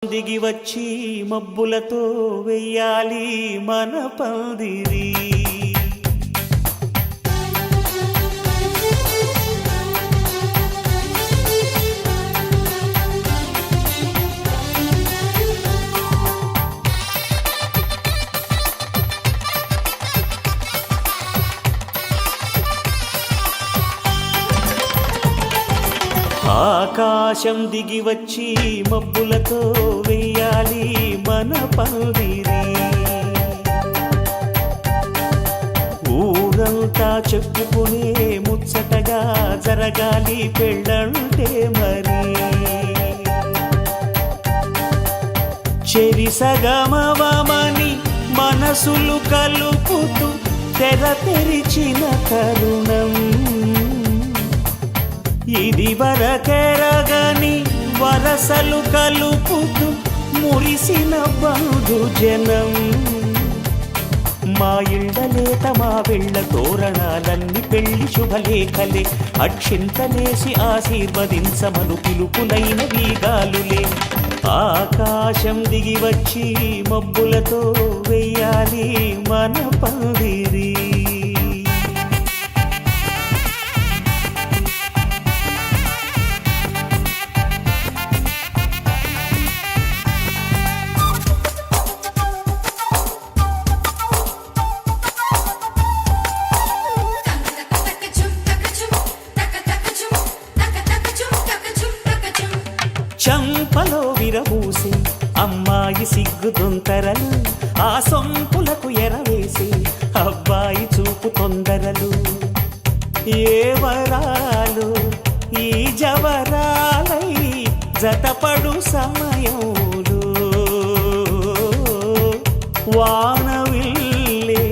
దిగి వచ్చి మబ్బులతో వెయ్యాలి మన పందిరి. ఆకాశం దిగి వచ్చి మబ్బులతో వెయ్యాలి మన పందిరి. ఊరంతా చెప్పుకునే ముచ్చటగా జరగాలి పెళ్ళంటే మరి. చెరిసగమవమని మనసులు కలుపుతూ తెర తెరిచిన తరుణం ఇది వరకెరగని వరసలు కలుపుతూ మురిసిన బంధుజనం. మా ఇళ్ళలేత మా వెళ్ళ తోరణాలన్నీ పెళ్లి శుభలేఖలే. అక్షింతలేసి ఆశీర్వదించమను పిలుపులైన వీగాలులే. ఆకాశం దిగి వచ్చి మబ్బులతో వెయ్యాలి మన పందిరి. చంపలో విరబూసి అమ్మాయి సిగ్గు దొంతరలు, ఆ సొంపులకు ఎరవేసి అబ్బాయి చూపు తొందరలు. ఏ వరాలు ఈ జవరాలై జతపడు సమయంలో వానవిల్లే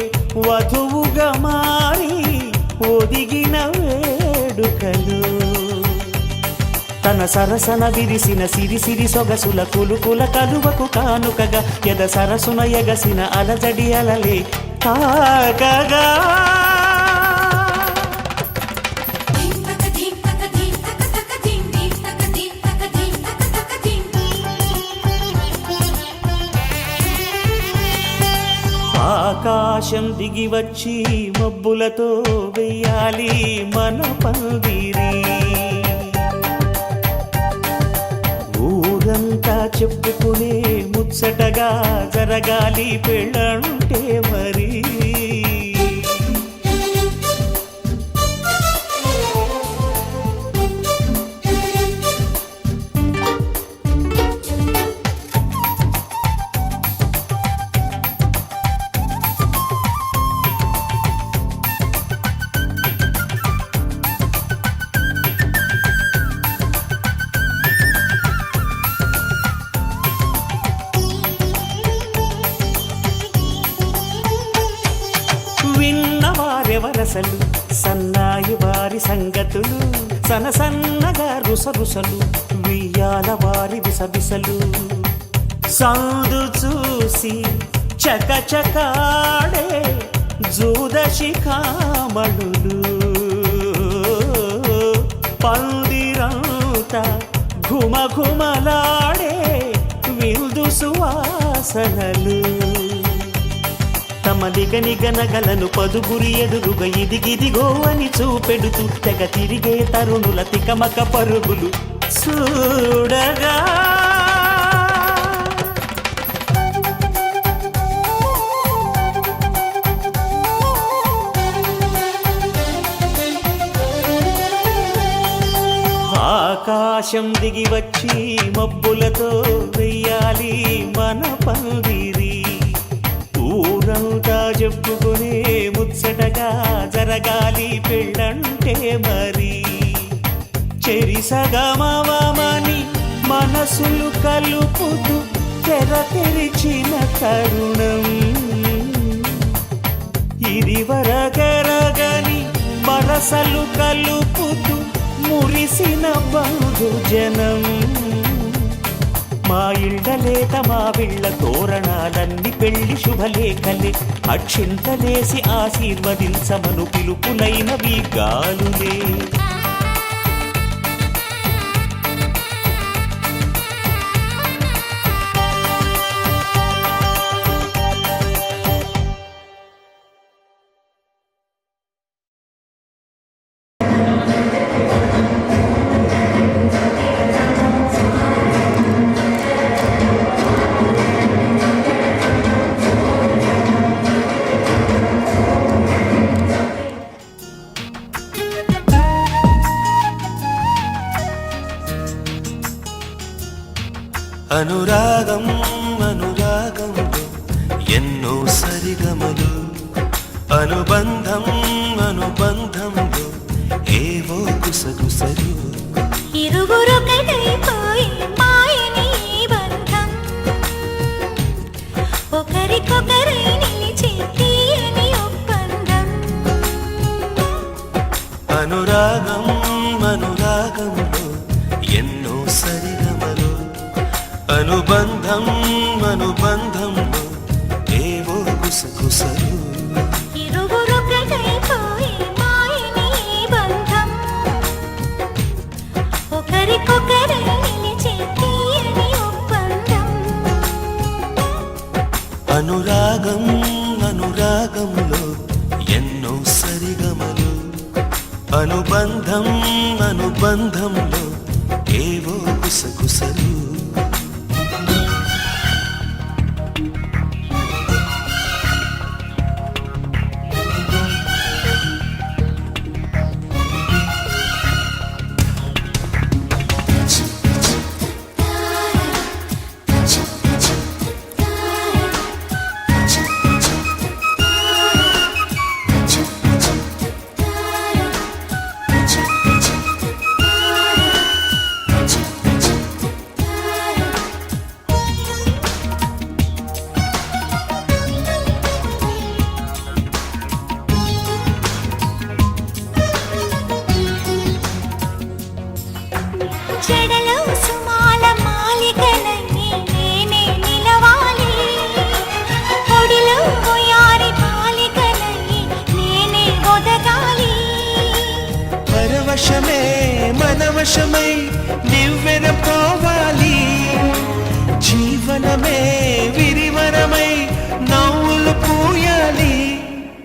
వధువుగా మారి ఒదిగిన వేడుకలు. తన సరసన విరిసిన సిరిసిరి సొగసుల కులుకుల కలువకు కానుకగా ఎద సరసున ఎగసిన అలజడి అలలే తాగగా. ఆకాశం దిగి వచ్చి మబ్బులతో వెయ్యాలి మన పందిరి. ఊరంతా చెప్పుకునే ముచ్చటగా జరగాలి పెళ్ళంటే మరి. విన్నవారెవరసలు సన్నాయి వారి సంగతులు, సనసన్నగా రుసరుసలు వియ్యాల వారి విసబిసలు. సందు చూసి చకచకాడే జూదశిఖామణులు, పందిరంతా ఘుమఘుమలాడే విందు సువాసనలు. తమ నిగనిగనగలను పదుగురి ఎదురుగా ఇదిగిదిగో అని చూపెడుతూ తెగ తిరిగే తరుణుల తికమక పరుగులు చూడగా. ఆకాశం దిగి వచ్చి మబ్బులతో వెయ్యాలి మన పందిరి. ఊరంతా చెప్పుకునే ముచ్చటగా జరగాలి పెళ్ళంటే మరి. చెరిసగమవమని మనసులు కలుపుతూ తెర తెరిచిన తరుణం ఇది వరకెరగని వరసలు కలుపుతూ మురిసిన బంధుజనం. మా ఇళ్ళలేత మా వీళ్ళ తోరణాలన్నీ పెళ్లి శుభలేఖలే. అక్షింతలేసి ఆశీర్వదించమను పిలుపులైన వీగాలులే. అనురాగం అనురాగంలో ఎన్నో సరిగమలు, అనుబంధం అనుబంధంలో ఏవో గుసగుసలు. ఇరువురొకటైపోయి మాయని బంధం, ఒకరికొకరై నిలిచే తీయని ఒప్పందం. అనురాగం అనురాగంలో ఎన్నో సరిగమలు, అనుబంధం అనుబంధంలో ఏవో గుసగుసలు. ఇరువురొకటైపోయి మాయని బంధం, ఒకరికొకరై నిలిచే తీయని ఒప్పందం. అనురాగం అనురాగంలో ఎన్నో సరిగమలు, అనుబంధం అనుబంధంలో ఏవో గుసగుసలు. చెడలో సుమాల మాలికలై నేనే నిలవాలి, పొడిలో పోయారి మాలికలై నేనే ఒదగాలి. పరవశమే మనవశమై నివ్వెన పోవాలి, జీవనమే విరివనమై నవ్వులు పూయాలి.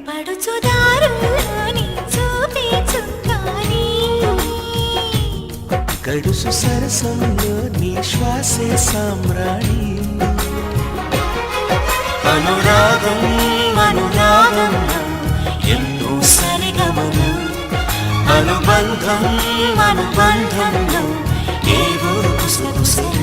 పడుచుదారుల్లోని చూపే చుక్కాని, గడుసు సరసంలో నీ శ్వాసే సామ్రాణి. అనురాగం అనురాగంలో ఎన్నో సరిగమలు, అనుబంధం అనుబంధంలో ఏవో గుసగుసలు.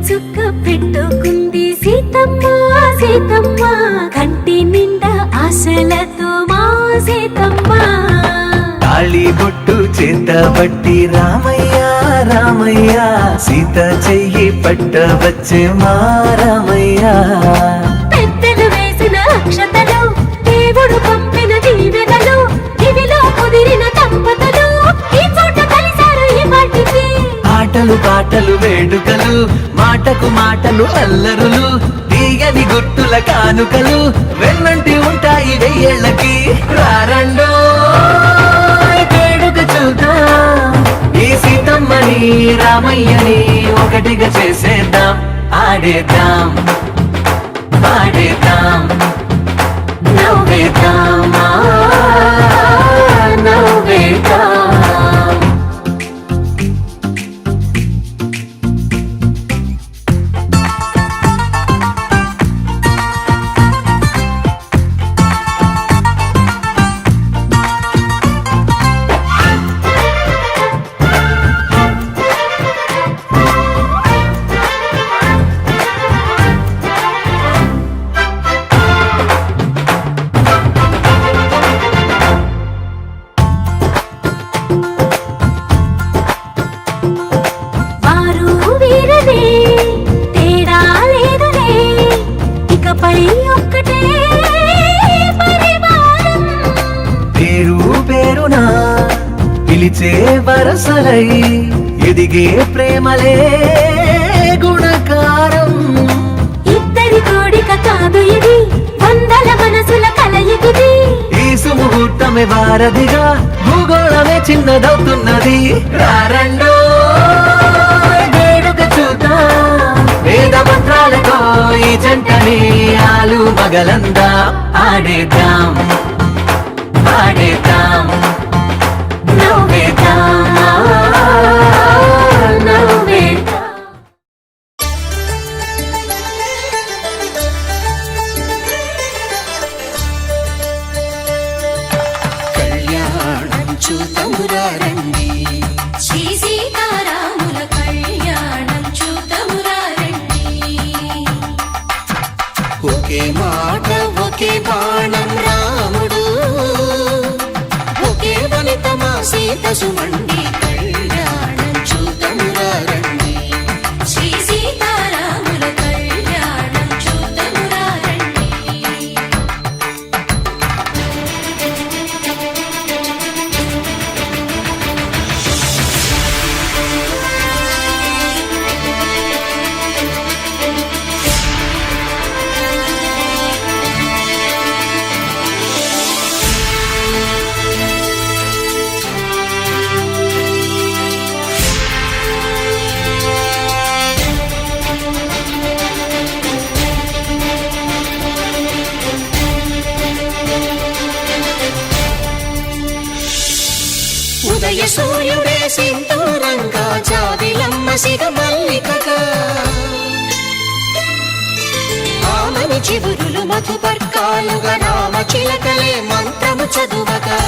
చుక్క పెట్టుకుంది సీతమ్మ సీతమ్మ, కంటి నిండా ఆశలతో మా సీతమ్మ. తాళి బొట్టు చేతబట్టి రామయ్య రామయ్య, సీత చెయ్యి పట్టవచ్చే మా రామయ్య. పెద్దలు వేసిన అక్షతలు, దేవుడు పంపిన దీవెనలు, ఇవిలో కుదిరిన దంపతులు ఈ చోట కలిశారు ఈ వాటికి. ఆటలు పాటలు వేడుకలు, మాటకు మాటలు అల్లరులు, తీయని గుట్టుల కానుకలు వెన్నంటి ఉంటాయి వెయ్యేళ్ళకి. రారండో వేడుక చూద్దాం, ఈ సీతమ్మని రామయ్యని ఒకటిగా చేసేద్దాం. ఆడేద్దాం పాడేద్దాం నవ్వేద్దాం నవ్వేద్దాం. వరసలై ఎదిగే ప్రేమలే గుణకారం. ఇద్దరి కోడిక కాదు ఇది, వందల మనసుల కలయికిది. ఈ సుముహూర్తమే వారధిగా, భూగోళమే చిన్నదవుతున్నది. రారండో వేడుక చూద్దాం, వేద మంత్రాలతో ఈ జంటని ఆలు మగలందా ఆడేద్దాం ఆడేద్దాం నవ్వేద్దాం నవ్వేద్దాం. కళ్యాణం చూతమురారండి, శ్రీ సీతారాముల కళ్యాణం చూతమురారండి. ఒకే మాట ఒకే బాణం రాముడు, ఒకే వనిత మా సీత సుమండి. కళ్యాణం చూతమురారండి, శ్రీ సీతారాముల కళ్యాణం చూతమురారండి. ఉదయ సూర్యుడే సింధూరంగా, జాబిలమ్మ సిగ మల్లికగా, ఆమని చివురులు మధుపర్కాలుగా, రామ చిలకలే మంత్రము చదువగా,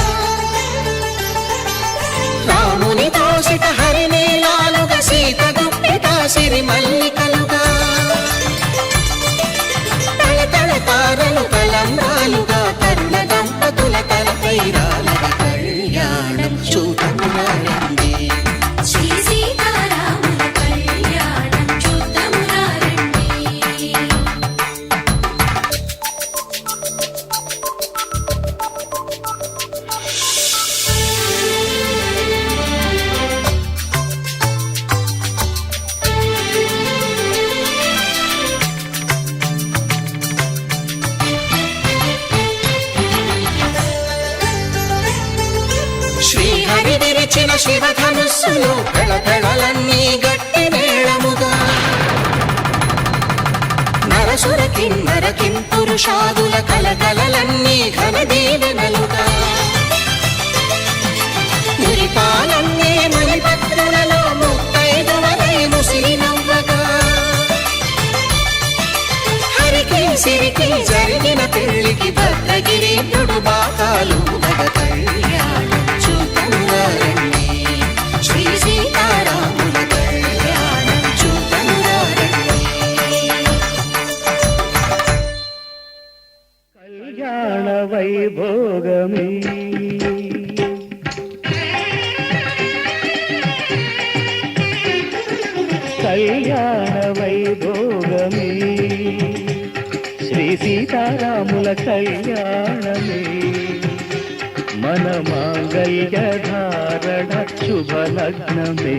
రాముని దోసిట హరినీలాలుగా, సీత గుప్పిట సిరి మల్లికలుగా, తల తల తారలు కలంబ్రాలుగా, తరుణ దంపతుల తలపై రాలగా. కళ్యాణం చూతమురారండి, శ్రీ సీతారాముల కళ్యాణం చూతమురారండి. శ్రీహరి విరిచిన శివధనుస్సులు, పెళపెళలన్నీ గట్టి మేళముగా, నరసుర కిన్నర కింపురుషాదుల కలకలలన్నీ ఘన దీవెనలుగా, మురిపాలన్నీ మణిపత్రులలో ముత్తైదువలై ముసిరి నవ్వగా, హరికి సిరికి జరిగిన పెళ్లికి భద్రగిరీంద్రుడు బాకాలు నగ. కళ్యాణం చూతమురారండి, శ్రీ సీతారాముల కళ్యాణం చూతమురారండి. కళ్యాణ వైభోగమే కళ్యాణ వైభోగమే, శ్రీ సీతారాముల కళ్యాణమే. మన మాంగళ్య ధారణ శుభలగ్నమే.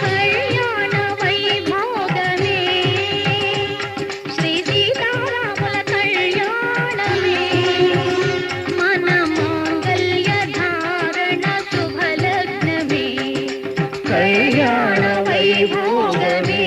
కళ్యాణ వైభోగమే, శ్రీ సీతారాముల కళ్యాణమే. మన మాంగళ్య ధారణ శుభలగ్నమే. కళ్యాణ వైభోగమే.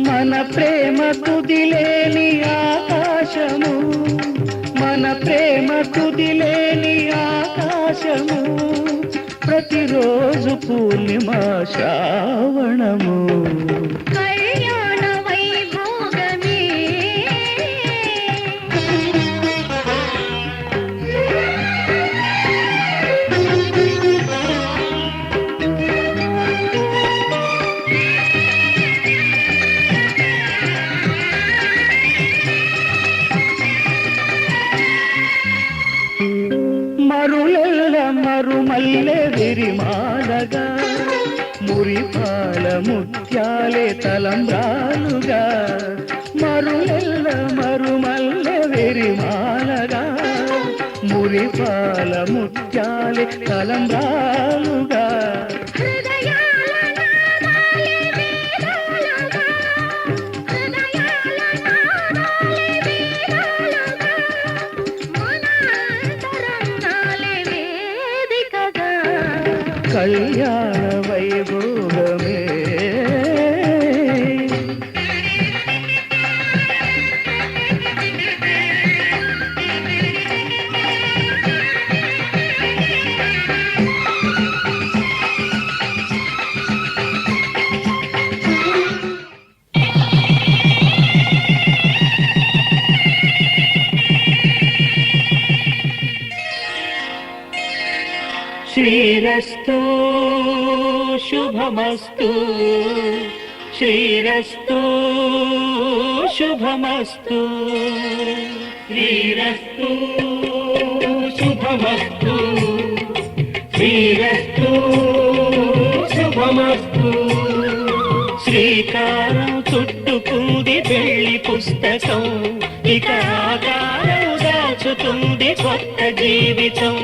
మన ప్రేమ తుదిలేని ఆకాశము, మన ప్రేమ తుదిలేని ఆకాశము, ప్రతిరోజు పూర్ణిమ శ్రావణము. కళ్యాణ ముత్యాలే తలంబ్రాలుగా మరులెల్ల మరుమల్లె వెరిమాలగా మురిపాల ముత్యాలే తలంబ్రాలుగా హృదయాల నాదాలే వేదాలుగా హృదయాల నాదాలే వేదాలుగా మన అంతరంగాలే వేదికగా కళ్యాణ వైభోగమే శ్రీరస్తు శుభమస్తు శ్రీరస్తు శుభమస్తు శ్రీరస్తు శుభమస్తు శ్రీరస్తు శుభమస్తు శ్రీకారం చుట్టుకుంది పెళ్లి పుస్తకం ఇక ఆకారం దాచుతుంది కొత్త జీవితం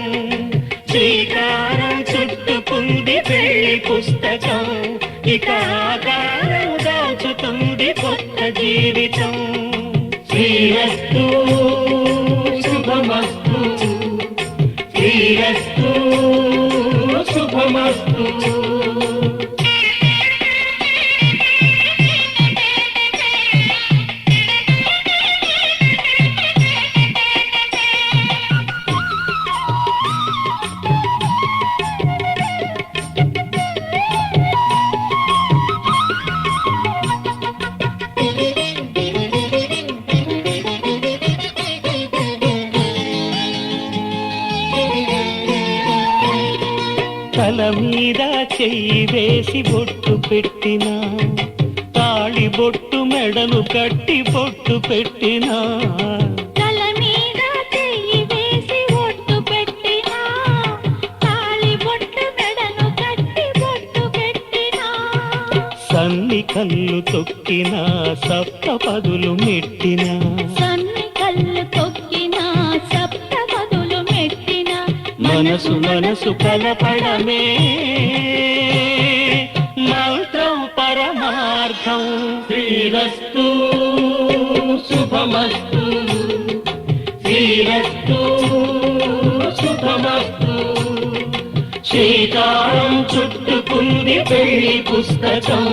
శ్రీకారం చుట్టుకుంది పెళ్లి పుస్తకం ఇక ఆకారం దాచుతుంది కొత్త జీవితం శ్రీరస్తు శుభమస్తు శ్రీరస్తు శుభమస్తు తల మీద చెయ్యి వేసి బొట్టు పెట్టినా తాళి బొట్టు మెడలు కట్టి బొట్టు పెట్టినా తల మీద చెయ్యి వేసి బొట్టు పెట్టినా తాళి బొట్టు మెడను కట్టి బొట్టు పెట్టినా సన్ని కళ్ళు తొక్కినా సప్త పదులు మెట్టినా సన్ని కళ్ళు తొక్కినా సప్త పదులు మెట్టినా మనసు మనసు కలపడమే మంత్రం పరమార్థం శ్రీరస్తు శుభమస్తు శ్రీరస్తు శుభమస్తు శ్రీకారం చుట్టుకుంది పెళ్లి పుస్తకం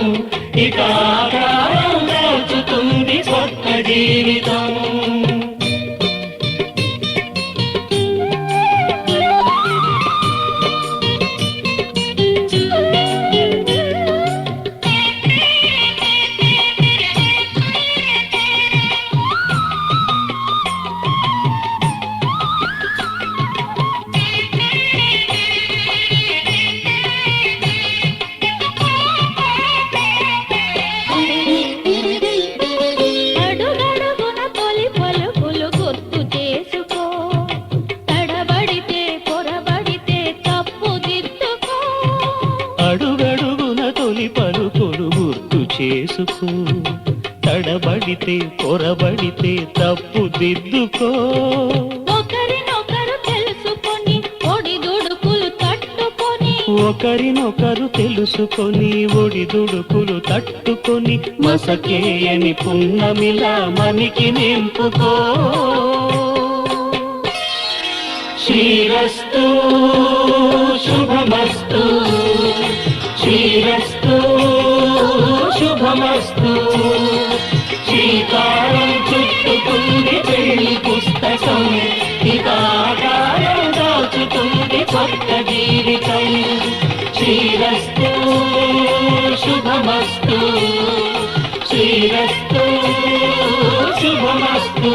ఇక ఆకారం దాచుతుంది కొత్త జీవితం అడుగడుగున తొలి పలుకులు గుర్తు చేసుకో తడబడితే పొరబడితే తప్పు దిద్దుకో అడుగడుగున తొలి పలుకులు గుర్తు చేసుకో తడబడితే పొరబడితే తప్పు దిద్దుకో ఒకరినొకరు తెలుసుకొని ఒడిదుడుకులు తట్టుకొని ఒకరినొకరు తెలుసుకొని ఒడిదుడుకులు తట్టుకొని మసకేయని పున్నమిలా మనికి నింపుకో శ్రీరస్తు శుభమస్తు శ్రీరస్తు శుభమస్తు శ్రీకారం చుట్టుకుంది పెళ్లి పుస్తకం ఇక ఆకారం దాచుతుంది కొత్త జీవితం శ్రీరస్తు శుభమస్తు శ్రీరస్తు శుభమస్తు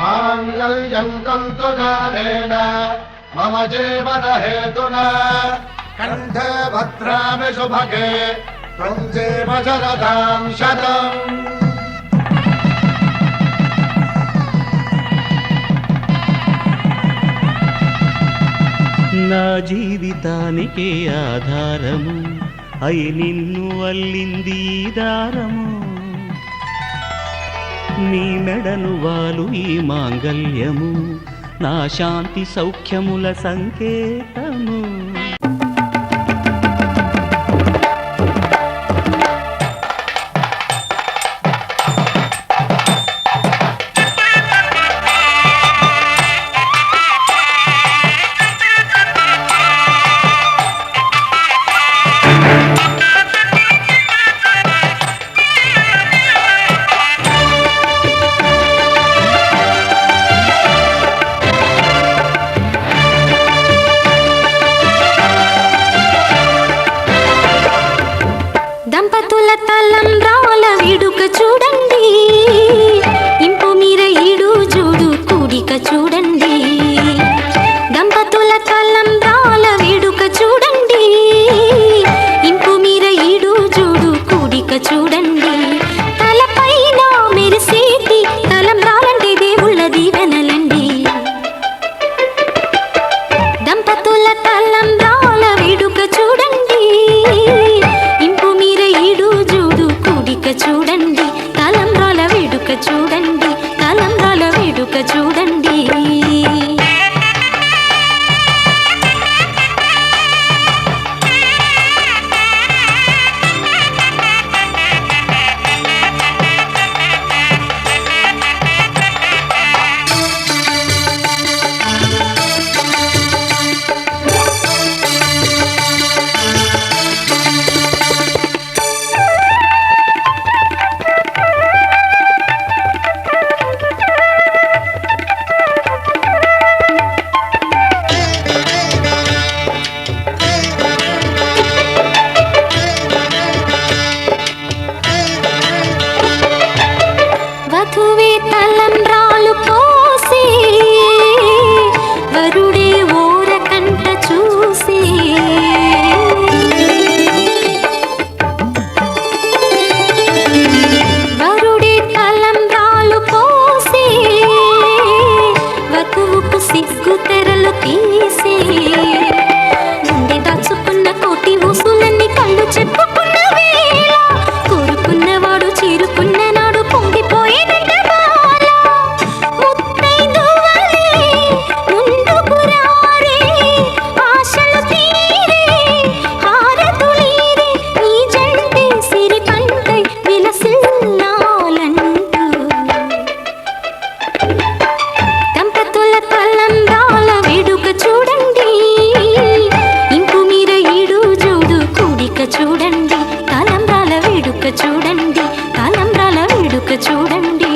మాంగళ్యం తంతుకాలేన మమ జీవన హేతునా కంఠే భద్రామి శుభగే త్వం జీవ శరదాం శతం. నా జీవితానికే ఆధారము అయి నిన్ను అల్లింది ఈ దారము. నీ మెడను వాలు ఈ మాంగల్యము నా శాంతి సౌఖ్యముల సంకేతము. దంపతుల తలంబ్రాల వేడుక చూడండి, ఇంపు మీర ఈడు జోడు కూడిక చూడండి. దంపతుల తలంబ్రాల వేడుక చూడండి, ఇంపు మీర ఈడు జోడు కూడిక చూడండి. తలపైన మెరిసేటి తలంబ్రాలంటే దేవుళ్ళ దీవెనలండి. దంపతుల తలంబ్రాల వేడుక చూడండి, చూడండి తలంబ్రాల వేడుక చూడండి, తలంబ్రాల వేడుక చూడండి. వధువే తలంబ్రాలు పోసి వరుడే ఓరకంట చూసి, వరుడే తలంబ్రాలు పోసి వధువుకు సిగ్గు తెరలు తీసి, గుండె దాచుకున్న కోటి ఊసులన్నీ కళ్ళు చెప్పుకున్న వేళ, కోరుకున్నవాడు చేరుకున్న నాడు పొంగిపోయేదంట బాల. ముత్తైదువలే ముందుకు రారే, ఆశలు తీరే హారతులీరే, ఈ జంటే సిరి పంటై విలసిల్లాలంటూ. దంపతుల తలంబ్రాల వేడుక చూడండి, ఇంపు మీర ఈడు జోడు కూడిక చూడండి, తలంబ్రాల వేడుక చూడండి, తలంబ్రాల వేడుక చూడండి.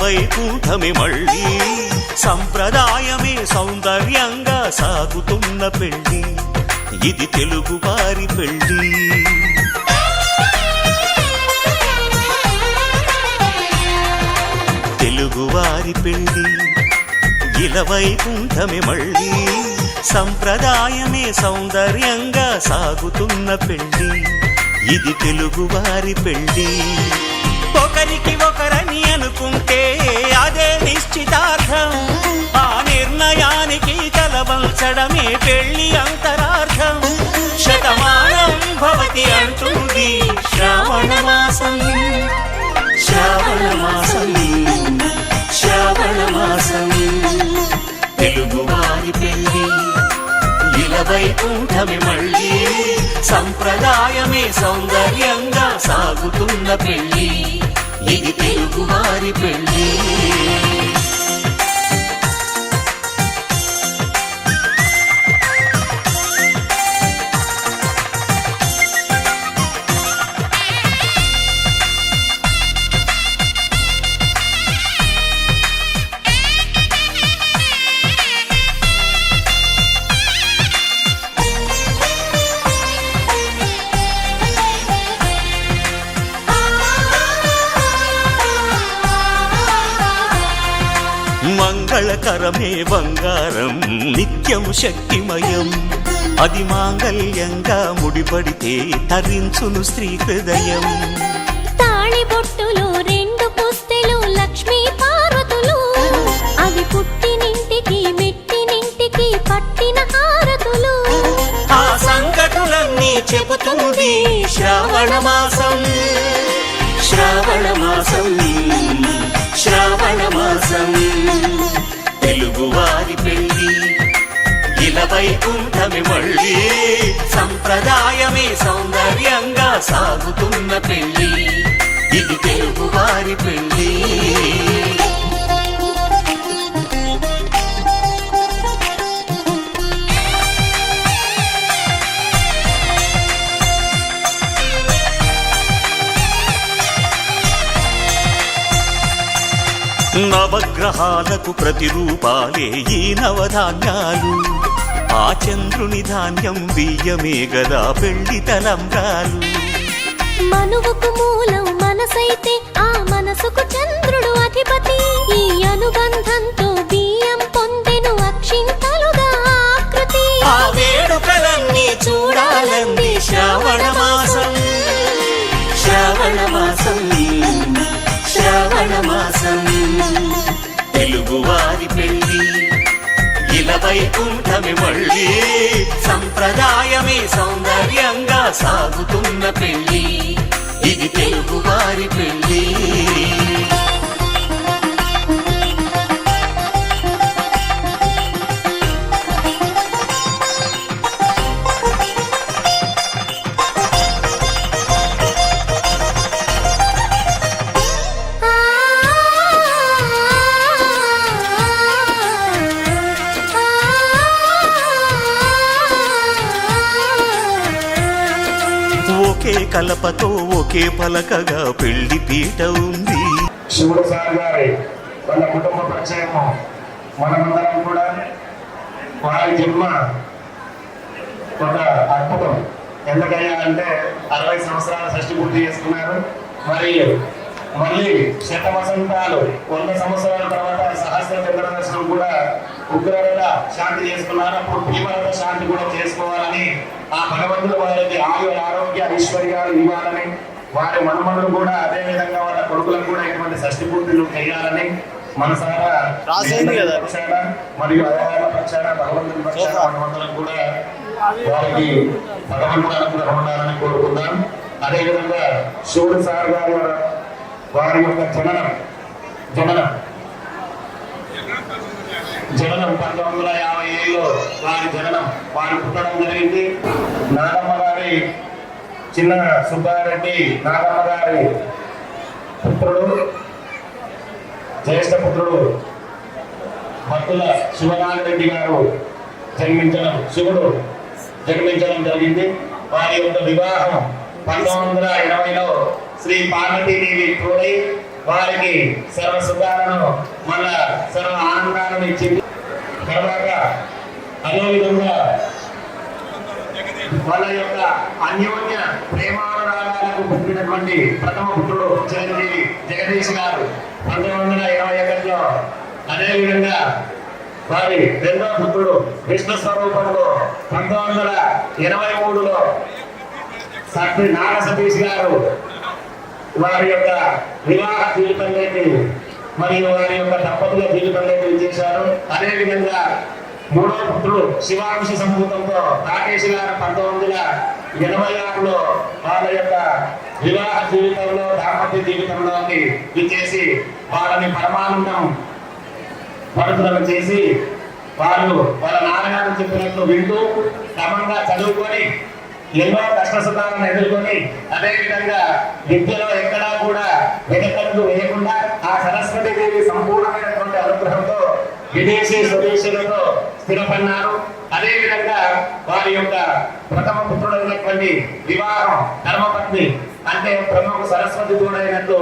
వైకుంఠమే మళ్ళీ సంప్రదాయమే సౌందర్యంగా సాగుతున్న పెళ్ళి ఇది తెలుగు వారి పెళ్ళి తెలుగువారి పెళ్ళి ఇలా వైకుంఠమే మళ్ళీ సంప్రదాయమే సౌందర్యంగా సాగుతున్న పెళ్ళి ఇది తెలుగువారి పెళ్ళి ఒకరికి ఒకరని అనుకుంటే అదే నిశ్చితార్థం ఆ నిర్ణయానికి తలవంచడమే పెళ్లి అంతరార్థం శతమానం భవతి అంటుంది శ్రావణ మాసం శ్రావణ మాసం శ్రావణ మాసం తెలుగువారి పెళ్ళి ఇలా వైకుంఠమే మళ్ళీ సంప్రదాయమే సౌందర్యంగా సాగుతున్న పెళ్ళి ఇది తెలుగువారి పెళ్ళి మంగళకరమే బంగారం నిత్యం శక్తిమయం అది మాంగళ్యంగా ముడిపడితే తరించును స్త్రీ హృదయం తాళి బొట్టులో 2 పుస్తెలు లక్ష్మీ పార్వతులు అవి పుట్టినింటికి మెట్టినింటికి పట్టిన హారతులు ఆ సంగతులన్నీ చెబుతుంది శ్రావణ మాసం శ్రావణ మాసం శ్రావణ మాసం తెలుగువారి పెళ్ళి ఇలా వైకుంఠమే మళ్ళీ సంప్రదాయమే సౌందర్యంగా సాగుతున్న పెళ్ళి ఇది తెలుగువారి పెళ్ళి నవగ్రహాలకు ప్రతిరూపాలే ఈ నవధాన్యాలు ఆ చంద్రుని ధాన్యం బియ్యమే గదా పెళ్లి తలంబ్రాలు మనువుకు మూలం మనసైతే ఆ మనసుకు చంద్రుడు అధిపతి ఈ అనుబంధంతో బియ్యం పొందెను అక్షింతలుగా ఆకృతి ఆ వేడుకలన్నీ చూడాలంది శ్రావణ మాసం శ్రావణ మాసం శ్రావణ మాసం తెలుగువారి పెళ్ళి ఇలా వైకుంఠమే మళ్ళీ సంప్రదాయమే సౌందర్యంగా సాగుతున్న పెళ్ళి ఇది తెలుగువారి పెళ్ళి ఒకే కలపతో ఒకే పలకగా పెళ్లి పీట ఉంది శివుడు సార్ గారి వాళ్ళ కుటుంబ పరిచయము మనమందరం కూడా వారి జన్మ ఒక అద్భుతం ఎందుకయ్యా అంటే 60 సంవత్సరాల షష్ఠి పూర్తి చేసుకున్నారు మరియు మళ్ళీ శత వసంతాలు 100 సంవత్సరాల తర్వాత సహస్ర చంద్ర దర్శనం కూడా ఉగ్రరథ శాంతి చేసుకున్నారు అప్పుడు భీమరథ శాంతి కూడా చేసుకోవాలని ఆ భగవంతుడు వారికి ఆరోగ్య ఐశ్వర్యాలు ఇవ్వాలని వారి మనుమనులు కూడా అదే విధంగా వాళ్ళ కొడుకులకు కూడా ఇటువంటి షష్ఠి పూర్తులు చేయాలని మనసారా పక్షాన మరియు అయ్యవాళ్ళ పక్షాన భగవంతుని పక్షాన మనమందరం కూడా వారికి భగవంతుడు అనుగ్రహం ఉండాలని కోరుకుందాం. అదేవిధంగా శివుడు సార్ గారు వారి యొక్క జననం 1957లో వారి పుట్టడం జరిగింది. నాగమ్మ గారి చిన్న సుబ్బారెడ్డి నాగమ్మ గారి పుత్రుడు జ్యేష్ఠ పుత్రుడు భక్తుల శివనాగరెడ్డి గారు శివుడు జన్మించడం జరిగింది. వారి యొక్క వివాహం 1980లో శ్రీ పార్వతీదేవి తోడై వారికి సర్వ సుఖాలను మళ్ళా సర్వ ఆనందాలను ఇచ్చింది. తర్వాత అదేవిధంగా వాళ్ళ యొక్క అన్యోన్య ప్రేమానురాగాలకు పుట్టినటువంటి ప్రథమ పుత్రుడు చిరంజీవి జగదీష్ గారు 1921లో, అదేవిధంగా వారి రెండవ పుత్రుడు విష్ణు స్వరూపంలో 1983లో సత్య నాగ సతీష్ గారు వారి యొక్క వివాహ జీవితంలోకి మరియు వారి యొక్క దంపతుల జీవితంలోకి చేశారు. అదేవిధంగా మూడవ పుత్రుడు శివాంశ సంభూతంతో రాకేష్ గారు 1986లో వాళ్ళ యొక్క వివాహ జీవితంలో దాంపత్య జీవితంలోకి విచ్చేసి వాళ్ళని పరమానందం పడుతులను చేసి వాళ్ళు వాళ్ళ నాన్నగారు చెప్పినట్లు వింటూ క్రమంగా చదువుకొని ఎన్నో కష్టసుఖాలను ఎదుర్కొని అదేవిధంగా విద్యలో ఎక్కడా కూడా వెనకడుగు వేయకుండా ఆ సరస్వతి దేవి సంపూర్ణమైనటువంటి అనుగ్రహంతో విదేశీ స్వదేశీలతో స్థిరపడినారు. అదేవిధంగా వారి యొక్క ప్రథమ పుత్రుడైనటువంటి వివాహం ధర్మపత్ని అంటే ప్రముఖ సరస్వతి తోడైనట్లు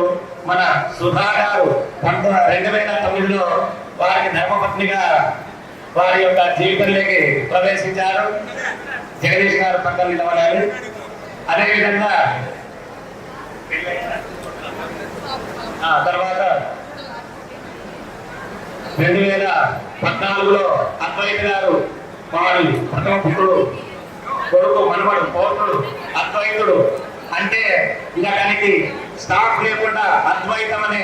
మన సుధా గారు 2009లో వారికి ధర్మపత్నిగా వారి యొక్క జీవితంలోకి ప్రవేశించారు. జగదీష్ గారు పక్కన నిలబడాలి. అదేవిధంగా తర్వాత 2014లో అద్వైత గారు వారి ప్రథమ పుత్రుడు కొడుకు మనవడు పౌత్రుడు అద్వైతుడు అంటే ఇంకా దానికి స్టాప్ లేకుండా అద్వైతం అనే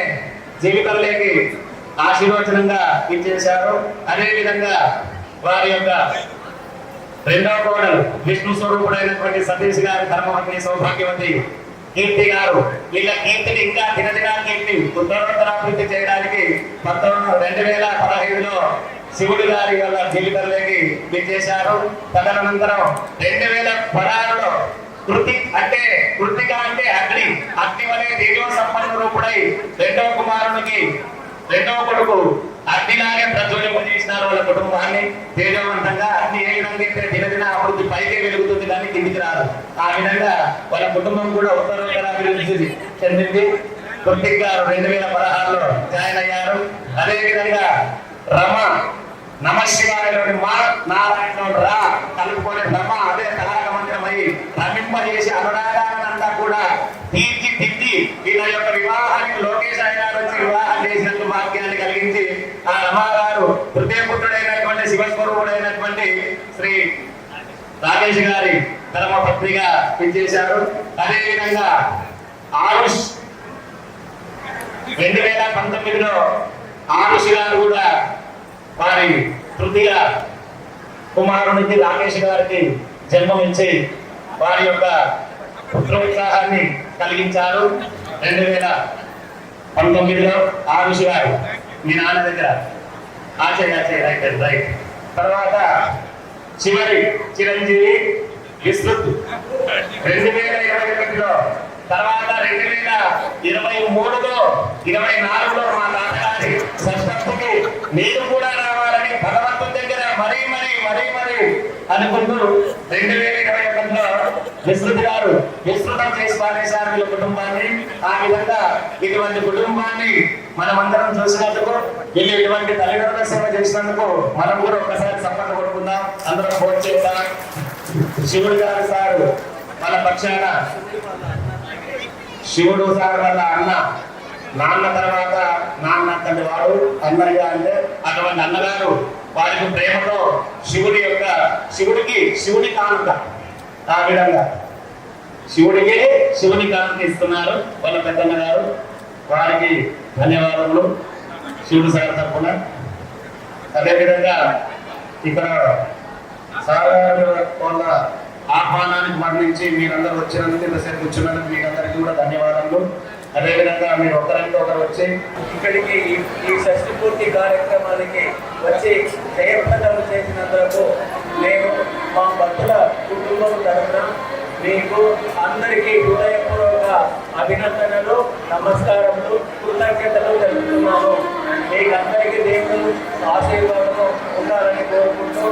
జీవితంలోకి ఆశీర్వచనంగా ఇచ్చేశారు. అదేవిధంగా వారి యొక్క రెండవ కోడలు విష్ణు స్వరూపుడైనటువంటి సతీష్ గారి ధర్మవతి సౌభాగ్యవతి కీర్తి గారు వీళ్ళ కీర్తిని ఇంకా దినదినానికి ఉత్తరోత్తరాభివృద్ధి చేయడానికి 2015లో శివుడి గారి వల్ల జీవితంలోకి విచ్చేశారు. తదనంతరం 2016లో కృతి అంటే కృతిక అంటే అగ్ని వలె తేజో సంపన్న రూపుడై రెండవ కుమారునికి రెండవ కొడుకు అగ్నిలాగే ప్రజ్వలింపజేసినారు వాళ్ళ కుటుంబాన్ని తేజవంతంగా. అగ్ని ఏ విధంగా అయితే దినదిన అభివృద్ధి పైకి వెలుగుతుంది కానీ కిందికి రాదు, ఆ విధంగా వాళ్ళ కుటుంబం కూడా ఉత్తరోత్తర అభివృద్ధి చెందింది. కృతిక్ గారు 2016లో జాయిన్ అయ్యారు. అదేవిధంగా రమ నమశివాయలోని మా నారాయణ రా కలుపుకొని రమ అదే తారక మంత్రమై రమింపజేసి అనురాగానంతా కూడా తీర్చిదిద్ది వీళ్ళ యొక్క వివాహానికి లోకేష్ గారు వచ్చి వివాహం చేసినట్టు భాగ్యాన్ని కలిగించి ఆ రమాగారు హృదయపుత్రుడైనటువంటి శివస్వరూపుడైనటువంటి శ్రీ రాకేష్ గారి ధర్మపత్నిగా పిలిచేశారు. అదేవిధంగా ఆరుష్ 2019లో ఆరుష్ గారు కూడా వారి తృతీయ కుమారునికి రాకేష్ గారికి జన్మమిచ్చి వారి యొక్క పుత్రోత్సాహాన్ని కలిగించారు. 2019లో ఆరుష్ గారు మీ నాన్న దగ్గర ఆచర్య రైట్. తర్వాత చివరి చిరంజీవి విస్తృత్ 2021లో, తర్వాత 2023లో 24లో మా తాతగారి సష్టకి మీరు కూడా రావాలని భగవంతుని దగ్గర మరీ అనుకుంటూ 2021లో విస్తృత్ గారు విస్తృతం చేసి పారేశారు వీళ్ళ కుటుంబాన్ని. ఆ విధంగా ఇటువంటి కుటుంబాన్ని మనమందరం చూసినందుకు, వీళ్ళు ఇటువంటి తల్లిదండ్రుల సేవ చేసినందుకు మనం కూడా ఒక్కసారి సంపద కొట్టుకుందాం, అందరం ఫోన్ చేద్దాం. శివుడు గారు సారు మన పక్షాన, శివుడు సార్ వల్ల అన్న నాన్న తర్వాత నాన్న తండ్రి వాడు అన్నయ్య అంటే అటువంటి అన్నగారు వారికి ప్రేమతో శివుడి కానుక ఆ విధంగా శివుని కానుక ఇస్తున్నారు వాళ్ళ పెద్దన్న గారు. వారికి ధన్యవాదములు శివుడు సార్ తరఫున. అదేవిధంగా ఇక్కడ సార్ వాళ్ళ ఆహ్వానానికి మరణించి మీరందరూ వచ్చినందుకు ఇంతసేపు కూర్చున్నందుకు మీకు అందరికీ కూడా ధన్యవాదాలు. అదేవిధంగా మీరు ఒకరికి ఒకరు వచ్చి ఇక్కడికి ఈ షష్ఠి పూర్తి కార్యక్రమానికి వచ్చి జయప్రదం చేసినందుకు మేము మా భక్తుల కుటుంబం తరఫున మీకు అందరికీ హృదయపూర్వక అభినందనలు, నమస్కారములు, కృతజ్ఞతలు తెలుపుతున్నాము. మీకు అందరికీ దేవుడు ఆశీర్వాదము ఉండాలని కోరుకుంటూ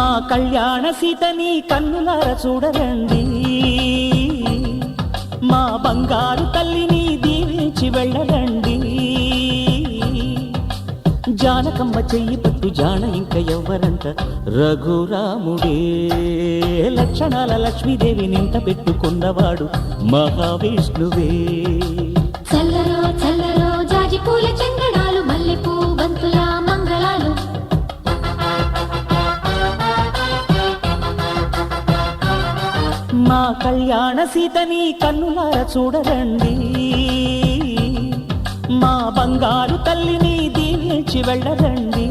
మా కళ్యాణ సీతని కన్నులార చూడరండి, మా బంగారు తల్లిని దీవించి వెళ్ళరండి. జానకమ్మ చెయ్యి పట్టు జాన ఇంక ఎవ్వరంట, రఘురాముడే. లక్షణాల లక్ష్మీదేవి నింట పెట్టుకున్నవాడు మహావిష్ణువే. చల్లరో చల్లరో జాజి పూల చందనాలు, మల్లెపూ బంతుల మంగళాలు. మా కళ్యాణ సీతని కన్నులార చూడరండి, మా బంగారు తల్లిని దీవించి వెళ్ళరండి.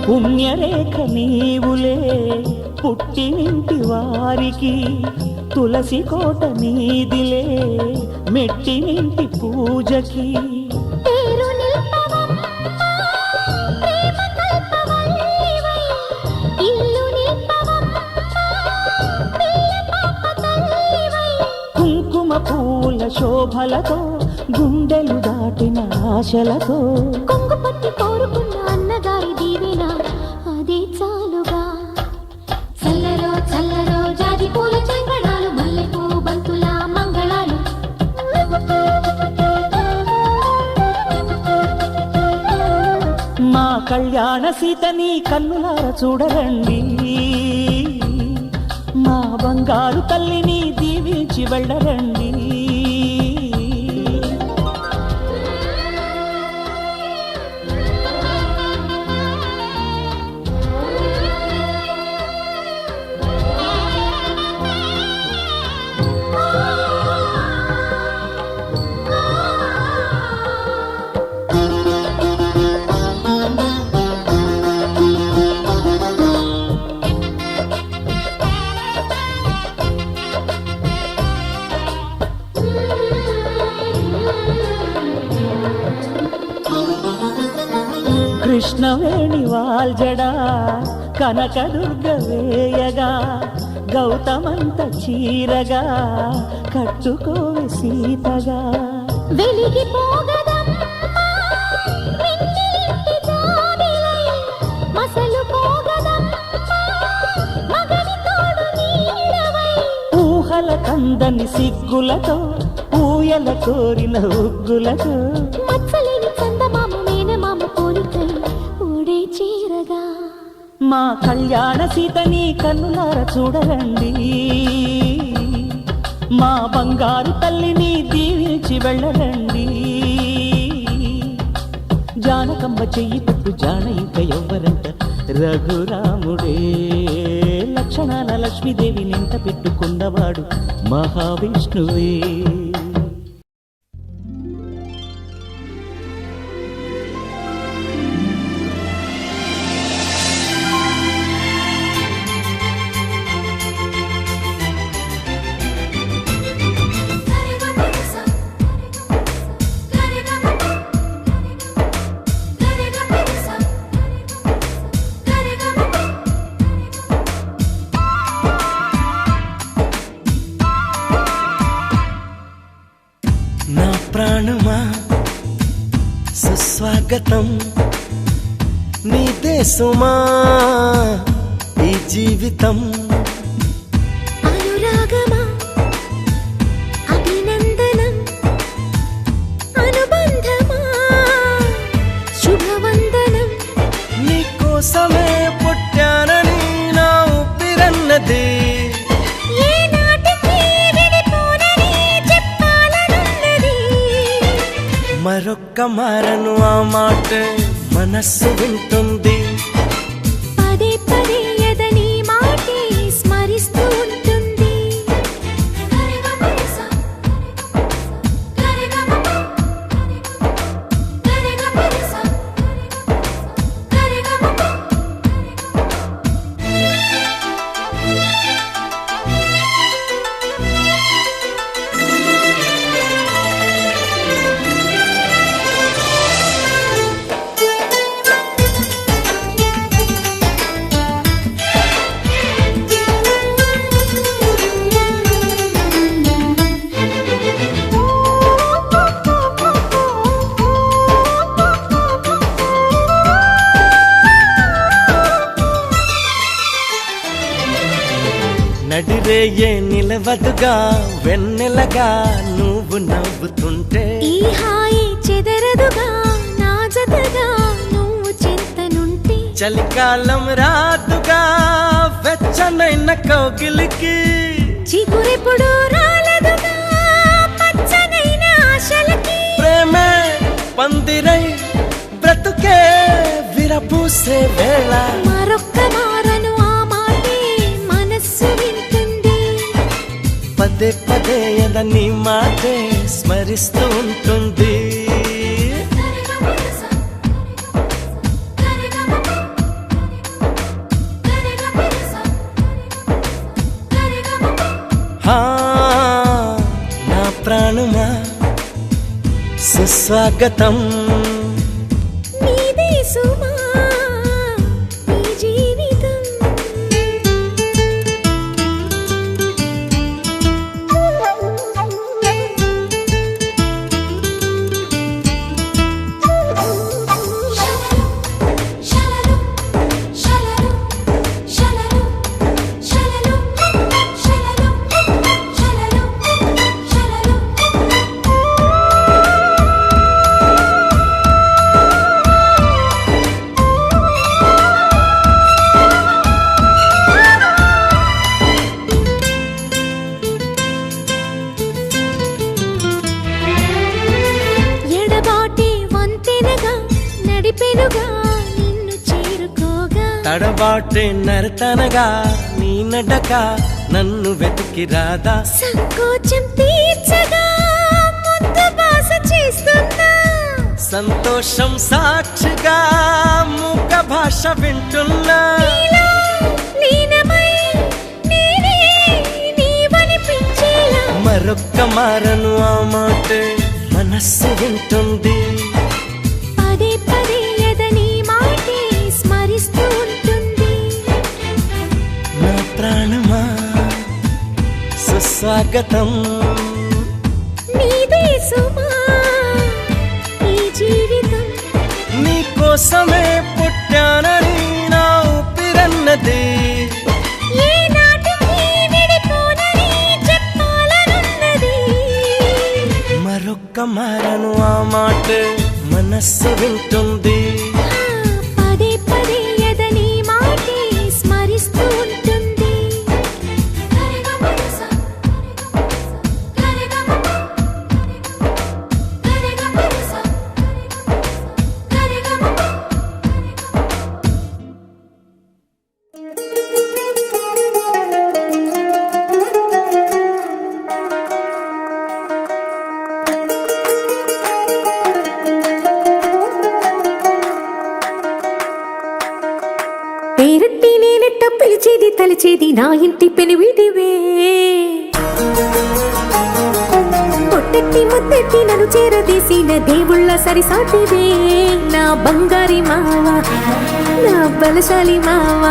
పుణ్యరేఖ నీవులే పుట్టినింటి వారికి, తులసి కోట నీదిలే మెట్టినింటి పూజకి. పేరు నిల్పవమ్మ, ప్రేమ కల్పవల్లివై. ఇల్లు నిల్పవమ్మ, పిల్ల పాప తల్లివై. కుంకుమ పూల శోభలతో గుండెలు దాటిన ఆశలతో, కొంగు పట్టి కోరుకున్న అన్నగారి దీవెన అదే చాలుగా. చల్లరో చల్లరో జాజి పూల చందనాలు, మల్లెపూ బంతుల మంగళాలు. మా కళ్యాణ సీతని కన్నులార చూడరండి, మా బంగారు తల్లిని దీవించి వెళ్ళరండి. కృష్ణవేణి వాల్జడా కనకదుర్గ వేయగా, గౌతమంత చీరగా కట్టుకోవి సీతగా. వెలిగిపోగదమ్మ వెన్నెలింటి జాబిలై, మసలుకోగదమ్మ మగని తోడు నీడవై. ఊహల కందని సిగ్గులతో ఊయల కోరిన ఉగ్గులతో, మచ్చలేని చందమామ మేనమామ పోలికై ఊడే చీరగా. మా కళ్యాణ సీతని కన్నులార చూడరండి, మా బంగారు తల్లిని దీవించి వెళ్ళరండి. జానకమ్మ చెయ్యి పట్టు జాన ఇంక ఎవ్వరంట, రఘురాముడే. లక్షణాల లక్ష్మీదేవి నింట పెట్టుకున్నవాడు మహావిష్ణువే. నా ప్రాణమా సుస్వాగతం, నీ దేశమా ఈ జీవితం. అనురాగమా అభినందనం, అనుబంధమా శుభవందనం. నీకోసమే పుట్టానని నా ఊపిరన్నది, మరొక్క మారను ఆ మాట మనస్సు వింటుంది. పదే పదే ఎదని మాటే స్మరిస్తూ ఉంటుంది. నడిరేయే నిలవదుగా వెన్నెలగా నువ్వు నవ్వుతుంటే ఈ హాయి చెదరదుగా నా జతగా నువ్వు చింతనుంటే చలికాలం రాదుగా వెచ్చనైన కౌగిలికి చిగురెప్పుడు రాలదుగా పచ్చనైన ఆశలకి ప్రేమే పందిరై బ్రతుకే విరపూసే వేళ మరొక్క మారను ఆ మాటే మనస్సు వింటుంది పదే పదే నీ మాటే స్మరిస్తూ ఉంటుంది హా, నా ప్రాణమా సుస్వాగతం నీదే సుమా నీ జీవితం ఎడబాటి వంతెనగా నడిపెనుగా నిన్ను చేరుకోగా తడబాటే నరతనగా నీ నడక నన్ను వెతికి రాదా సంకోచం తీర్చగా ముద్దు బాస చేస్తున్నా సంతోషం సాక్షిగా మూక భాష వింటున్నా నీలో లీనమై నేనే నీవనిపించేలా మరొక్క మారను ఆ మాటే మనస్సు వింటుంది పదే పదే ఎదని మాటే స్మరిస్తూ ఉంటుంది నా ప్రాణమా సుస్వాగతం నీదే సుమా ఈ జీవితం నీ కోసమే పుట్టానని నా ఊపిరన్నది ఏ నాటికి విడిపోనని చెప్పాలనున్నది మరొక్క మారను ఆ మాటే మనస్సు వింటుంది పదే పదే ఎదని మాటే స్మరిస్తూ ఉంటుంది పేరట్టి నేనెట్ట పిలిచేది తలిచేది నా ఇంటి పెనివిడివే పొట్టెట్టి ముద్దెట్టి నన్ను చేరదీసిన దేవుళ్ళ సరిసాటివే నా బంగారి మావ నా బలశాలి మావ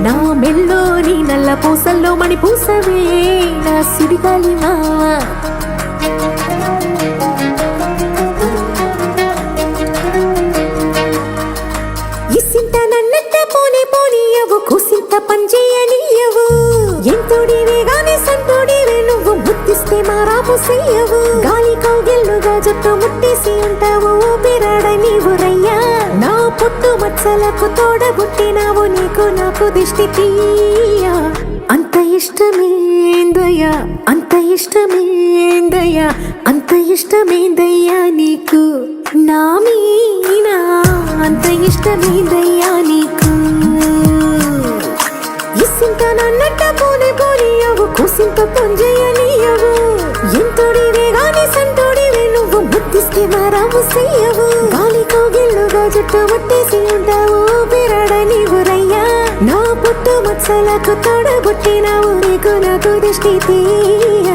నా మెల్లోని నల్ల పూసల్లో మణి పూసవే నా సిరిగాలి మావ ఇసింత నన్నట్ట పోనే పోనీయవు కుసింత పంచేయనీయవు ఎంతోడివే గాని సంతోడివే నువ్వు ముద్దిస్తే మారాపు చెయ్యవు గాలి కౌగిల్లుగా జుట్టు ముట్టేసి ఉంటావు ఊపిరాడ నీవు రయ్యా నా పుట్టు మచ్చలకు తోడబుట్టినావు నీకు నాకు దిష్టి తీయ అంత ఇష్టమేందయ్యా అంత ఇష్టమేందయ్యా అంత ఇష్టమేందయ్యా నీకు నా మీనా అంత ఇష్టమేందయ్యా నీకు ఇసింత నన్నట్ట పోనే పోనీయవు కుసింత పొంజయ్యనీయవు ఎంతోడివే గాని సంతోడివే నువ్వు ముద్దిస్తే మారాము చెయ్యవు గాలి కౌగిల్లుగా జుట్టు ముట్టేసి ఉంటావు ఊపిరాడ నీవు రయ్యా నా పుట్టు మచ్చలకు తోడబుట్టినావు నీకు నాకు దిష్టి తీయ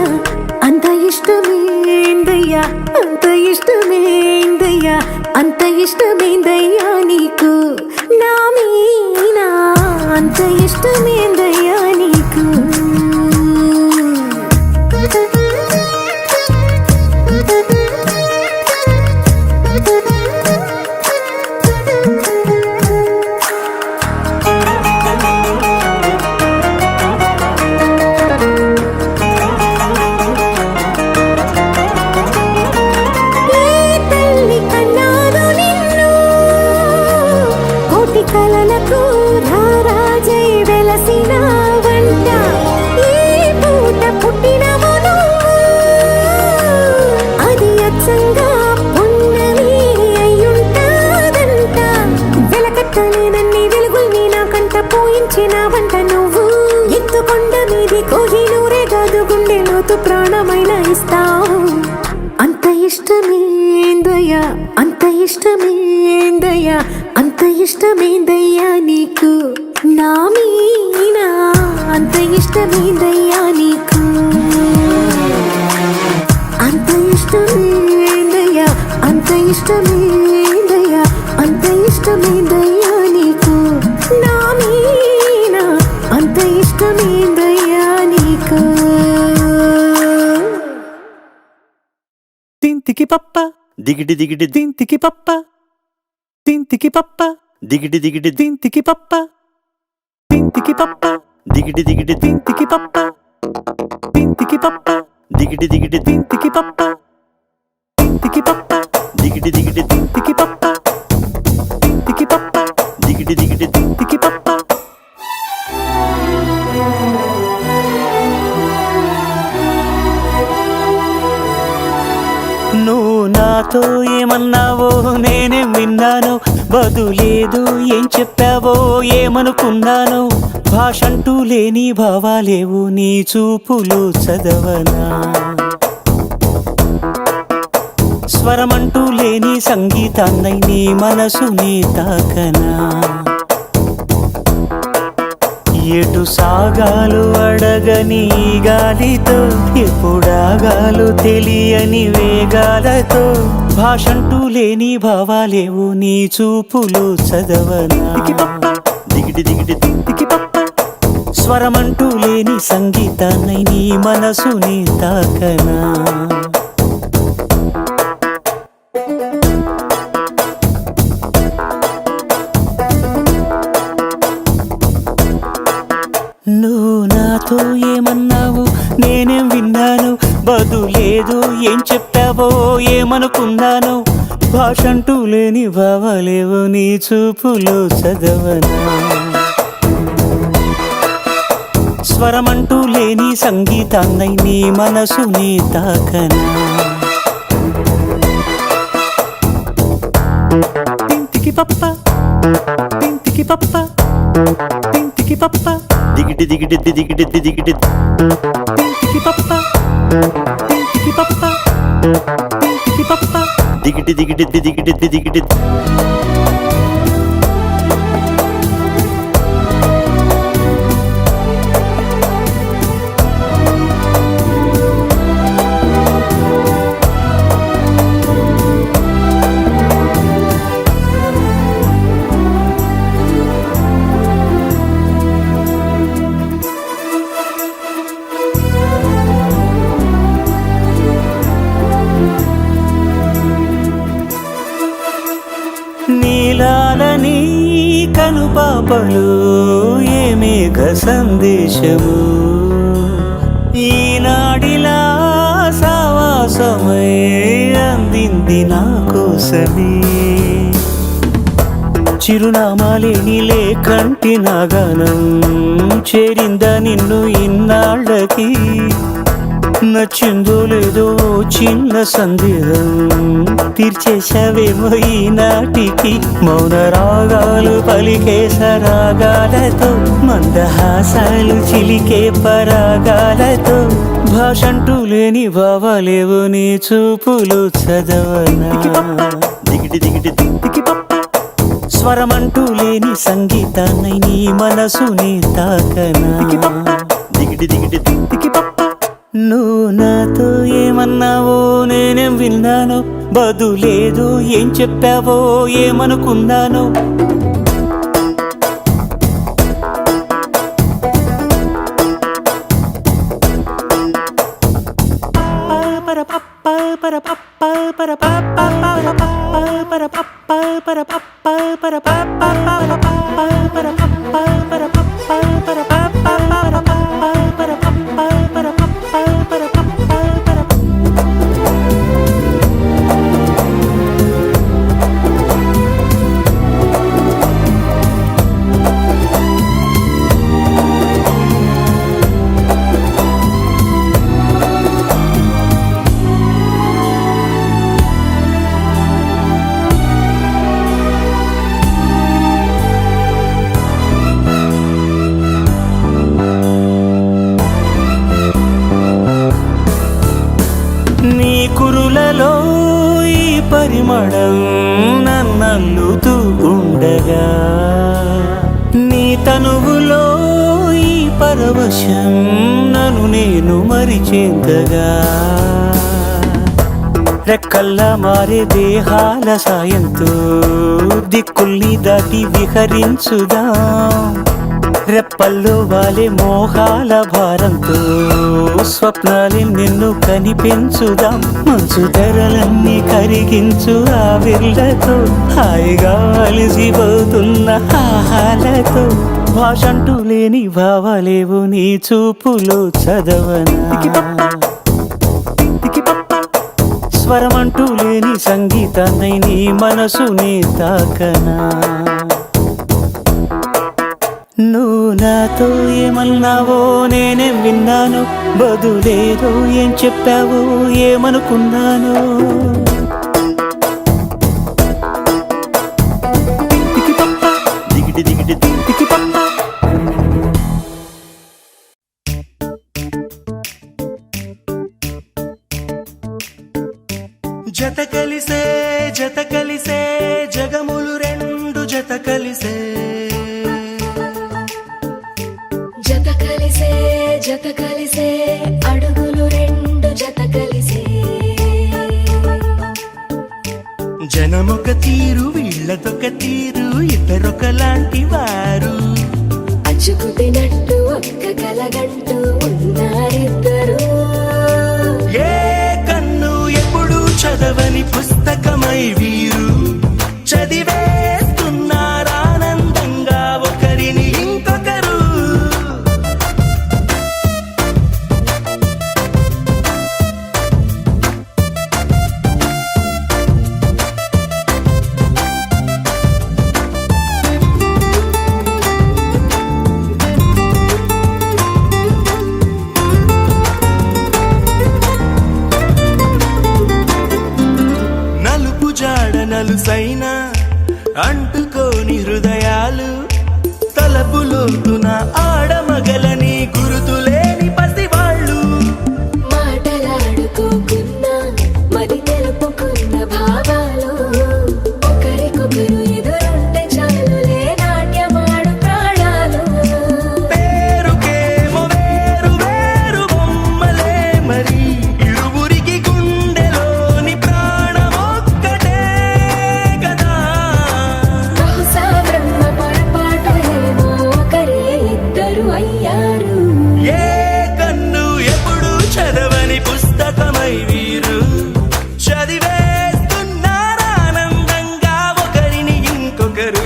అంత ఇష్టమేందయ్యా అంత ఇష్టమేందయ్యా అంత ఇష్టమేందయ్యా నీకు నా మీనా అంత ఇష్టమేందయ్యా నీకు నాతో ప్రాణమైన ఇస్తావు. అంత ఇష్టమేందయ్యా, అంత ఇష్టమేందయ్యా, అంత ఇష్టమేందయ్యా నీకు నా మీనా, అంత ఇష్టమేందయ్యా నీకు, అంత ఇష్టమేందయ్యా, అంత ఇష్టమేందయ్యా, అంత ఇష్టమేందయ్యా నీకు నా మీనా, అంత ఇష్టమేందయ్యా నీకు. తింతికి పప్ప దిగిడి దిగిడి తింతికి పప్ప, తింతికి పప్ప దిగిడి దిగిడి తింతికి పప్ప, తింతికి పప్ప దిగిడి దిగిడి తింతికి పప్ప, తింతికి పప్ప దిగిడి దిగిడి తింతికి పప్ప, తింతికి పప్ప దిగిడి దిగిడి తింతికి పప్ప, తింతికి పప్ప దిగిడి దిగిడి తింతికి పప్ప. నువ్వు నాతో ఏమన్నావో నేనేం విన్నానో, బదులేదు ఏం చెప్పావో ఏమనుకున్నానో, భాషంటూ లేని భావాలేవు నీ చూపులు చదవనా, స్వరమంటూ లేని సంగీతాన్నై నీ మనసుని తాకనా, ఎటు సాగాలు అడగని గాలితో, ఎప్పుడాగాలు తెలియని వేగాలతో, భాషంటూ లేని భావాలేవు నీ చూపులు చదవనా, దిగిడి దిగిడి తింతికి పప్ప, స్వరమంటూ లేని సంగీతాన్నై నీ మనసుని తాకనా. నువ్వు నాతో ఏమన్నావు నేనేం విన్నాను, బదులేదు ఏం చెప్పావో ఏమనుకున్నాను, భాషంటూ లేని భావాలేవో నీ చూపులో చదవనా, స్వరమంటూ లేని సంగీతాన్నై నీ మనసుని తాకనా. తింతికి పప్ప, తింతికి పప్ప, తింతికి పప్ప దిగిడి దిగిడి దిగిడి దిగిడి తింతికి పప్ప, తింతికి పప్ప, తింతికి పప్ప. దిగిడి దిగిడి దిగిడి దిగిడి నీలాలని కనుపాపలు ఏ మేఘ సందేశము, ఈనాడిలా సావాసమై అందింది నా కోసమే, చిరునామాలేని లేకంటి నాగానం చేరిందా నిన్ను ఇన్నాళ్ళకి, నచ్చిందో లేదో చిన్న సందేహం తీర్చేశావేమో ఈనాటికి, మౌన రాగాలు పలికే సరాగాలతో, మందహాసాలు చిలికే పరాగాలతో, భాషంటూ లేని భావాలేవో నీ చూపులు చదవనా, దిగిడి దిగిడి తింతికి పప్ప, స్వరమంటూ లేని సంగీతాన్నై నీ మనసుని తాకనా, దిగిడి దిగిడి తింతికి పప్ప. నువ్వు నాతో ఏమన్నావో నేనేం విన్నానో, బదులేదు ఏం చెప్పావో ఏమనుకున్నానో, పరిమళం నన్నల్లుతూ ఉండగా నీ తనువులో ఈ పరవశం నన్ను నేను మరిచేంతగా రెక్కల్లా మారే దేహాల సాయంతో దిక్కుల్ని దాటి విహరించుదాం రెప్పల్లో వాలే మోహాల భారంతో స్వప్నాలి నిన్ను కనిపించుదాం మంచు తెరలన్నీ కరిగించు ఆ విర్లతో హాయిగా అలిసిపోతున్న ఆహాలతో భాషంటూ లేని భావాలేవు నీ చూపులో చదవనా స్వరమంటూ లేని సంగీతాన్ని నీ మనసుని తాకనా నువ్వు నాతో ఏమన్నావో నేనేం విన్నాను బదులేదో ఏం చెప్పావో ఏమనుకున్నాను దిగిడి దిగిడి దిగిడి పప్ప జత కలిసే జగములు రెండు జత కలిసే జత కలిసే అడుగులు రెండు జత కలిసే జనమొక తీరు వీళ్ళదొక తీరు ఇద్దరొకలాంటి వారు అచ్చుకుతినట్టు ఒక్క కలగంటూ ఉన్నారిద్దరు ఏ కన్ను ఎప్పుడు చదవని పుస్తకమై వీరు చదివేస్తున్నారానందంగా ఒకరిని ఇంకొకరు నలుసైన అంటుకోని హృదయాలు తలపులోతున ఆడమగలని గురుతులేని పసివాళ్ళు మాటలాడుకోకున్నా మరి తెలుపుకున్న భావాలు ఒకరికొకరు ఎదురుంటే చాలులే నాట్యమాడు ప్రాణాలు పేరుకేమో వేరు వేరు బొమ్మలే మరి ఇరువురికి గుండెలోని ప్రాణమొక్కటే కదా బహుశా బ్రహ్మ పొరపాటు ఏమో ఒకరే ఇద్దరు అయ్యారు ఏ కన్ను ఎప్పుడు చదవని పుస్తకమై వీరు చదివేస్తున్నారానందంగా ఒకరిని ఇంకొకరు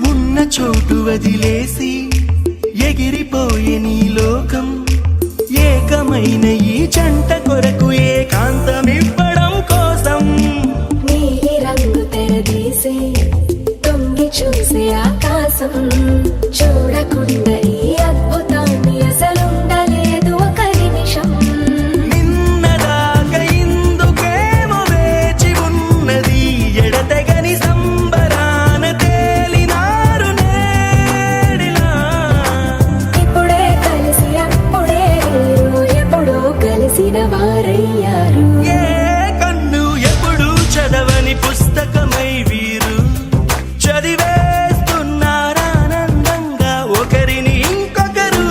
ఉన్న చోటు వదిలేసి ఎగిరిపోయే నీ లోకం ఏకమైన ఈ జంట కొరకు ఏకాంతమివ్వడం కోసం నీలి రంగు తెరదీసే తొంగి చూసే ఆకాశం చూడకుండా ఈ అద్భుతాన్ని అసలుండలేదు ఒక నిమిషం నిన్నదాకా ఇందుకేమో వేచి ఉన్నది ఎడతెగని సంబరాన తేలినారు నేడిలా ఇప్పుడే కలిసి అప్పుడే లేరు ఎప్పుడో కలిసిన వారయ్యారు ఏ కన్ను ఎప్పుడు చదవని పుస్తకమై వీరు చదివేస్తున్నారానందంగా ఒకరిని ఇంకొకరు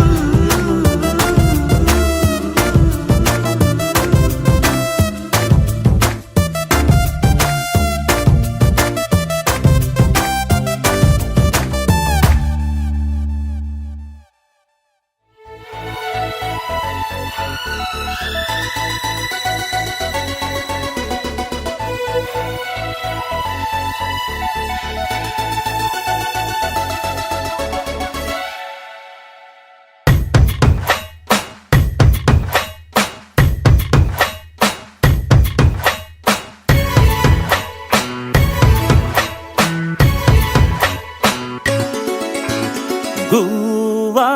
గువ్వా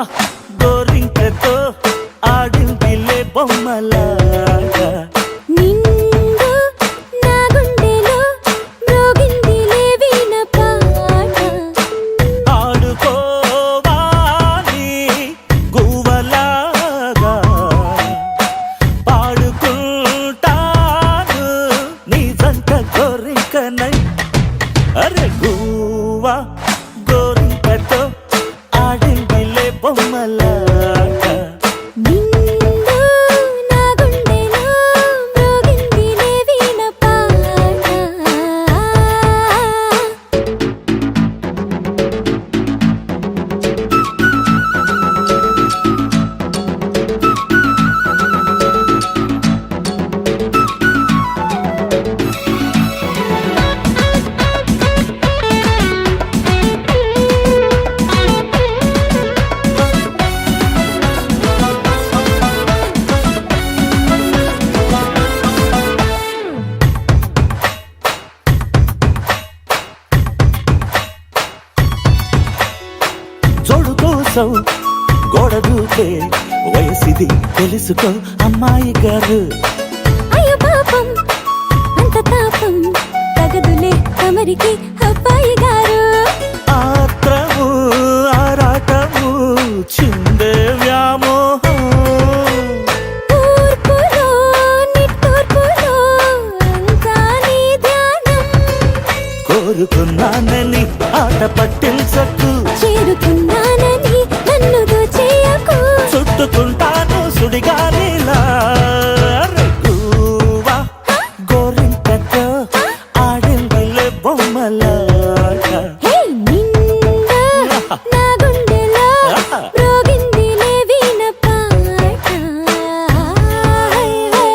గోరింకతో ఆడిందిలే బొమ్మలాగా నిండు నా గుండెలో మ్రోగిందిలే వీణ పాట ఆడుకోవాలి గువ్వలాగా పాడుకుంటాను నీ జంట గోరింకనై అరే గువ్వా గోరింకతో ఆడిందిలే బొమ్మలాగా నిండు నా గుండెలో మ్రోగిందిలే వీణ పాట జోడు కోసం గోడ దూకే వయసిది తెలుసుకో అమ్మాయి గారు అయ్యో పాపం అంత తాపం తగదులే తమరికి అబ్బాయి గారు ఆత్రము ఆరాటము చిందే వ్యామోహం తూర్పులో నిట్టూర్పులో అంతా నీ ధ్యానం కోరుకున్నానని ఆట పట్టించకు చేరుకున్నానని నన్ను దోచేయకు చుట్టుకుంటాను సుడిగాలిలా గువ్వా గోరింకతో ఆడిందిలే బొమ్మలాగా హే నిండు నా గుండెలో మ్రోగిందిలే వీణ పాట హై హై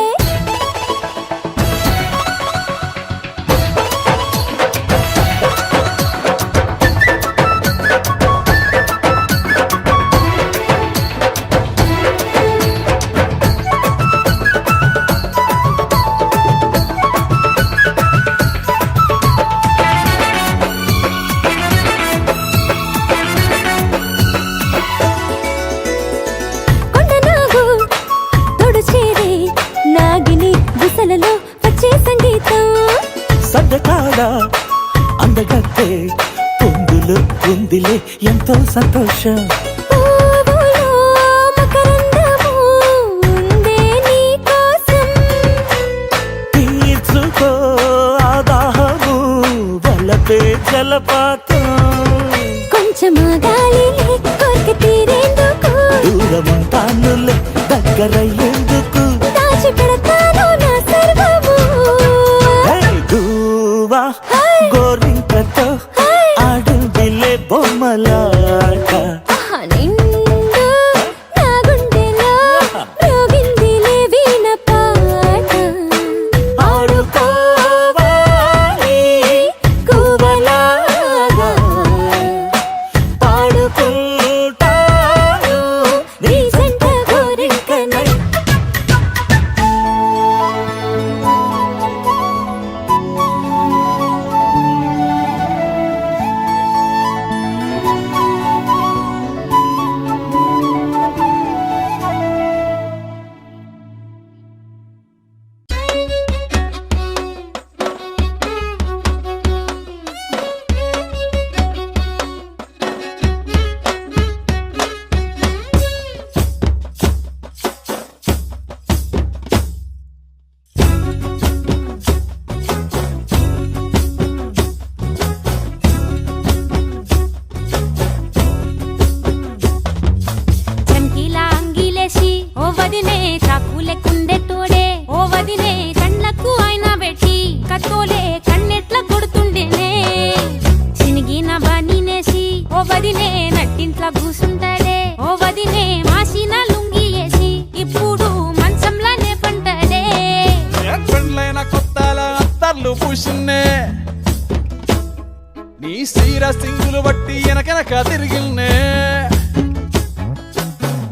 కొండనాగు తోడు చేరే నాగిని గుసలలో వచ్చే సంగీతం సడ్డకాడ అందగత్తే పొందులు ఉందిలే ఎంతో సంతోషం పువ్వులో మకరందము ఉందే నీ కోసం తీర్చుకో ఆదాహము వలపే జలపాతం కొంచెమా గాలిలే కోరిక తీరేందుకు దూరముంటానులే దగ్గరయ్యేందుకు దాచి పెడతాను నా సర్వము హే గువ్వా గోరింకతో ఆడిందిలే బొమ్మలాట ఆహా, నిండు నా గుండెలో మ్రోగిందిలే వీణ పాట ఆడుకోవాలి గువ్వలాగా పాడుకుంటాను నీ జంట గోరింకనై తీరా సింగులు బట్టి వెనకనక తిరిగిల్నే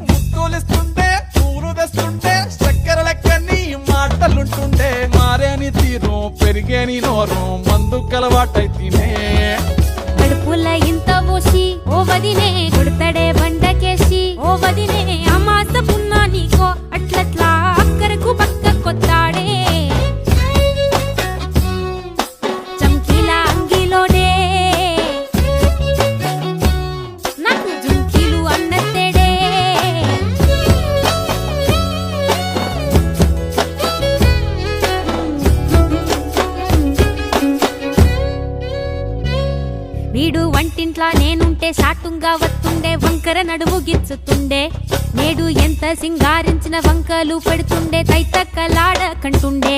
ముత్తులిస్తుంటే పూలు తెస్తుంటే చక్కెర లెక్కని మాటలుంటుండే మారేని తీరు పెరిగేని నోరు మందు కలవాటైతేనే కడుపుల ఇంత పోసి ఓ వదినే కొడతడే బండకేసి ఓ వదినే అమాస పున్నా నీకో అట్లట్లా అక్కరకు పక్క కొత్తాడే చంకీల అంగిలోనే నాకు జుంకీలు అన్నత్తేడే వీడు వంటింట్లా నేనుంటే సాటుంగా వస్తుండే వంకర నడుము గిచ్చుతుండే నేడు ఎంత సింగారించిన వంకలు పెడుతుండే తైతక్కలాడ కంటుండే